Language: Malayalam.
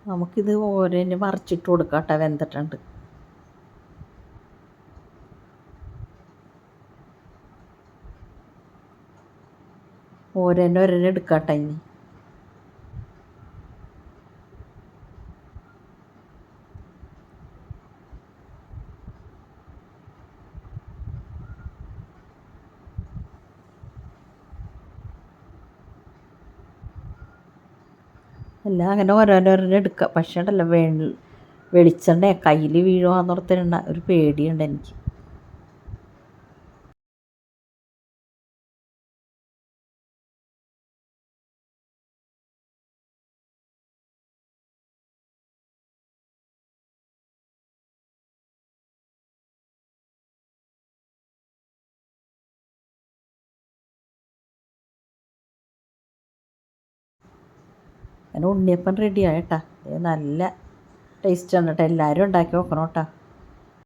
നമുക്കിത് ഓരോന്ന് മറിച്ചിട്ട് കൊടുക്കാം കേട്ടോ. വെന്തിട്ടുണ്ട്. ഓരോന്ന് എടുക്കാം കേട്ടോ. ഇനി എല്ലാം അങ്ങനെ ഓരോരോരോന്ന് എടുക്കുക. പക്ഷേ ഉണ്ടല്ലോ വെളിച്ചെണ്ണ കയ്യിൽ വീഴുവാന്നോർത്തിട്ടുണ്ട ഒരു പേടിയുണ്ട് എനിക്ക്. അങ്ങനെ ഉണ്ണിയപ്പം റെഡിയായി കേട്ടോ. നല്ല ടേസ്റ്റാണ് കേട്ടോ. എല്ലാവരും ഉണ്ടാക്കി നോക്കണം കേട്ടോ.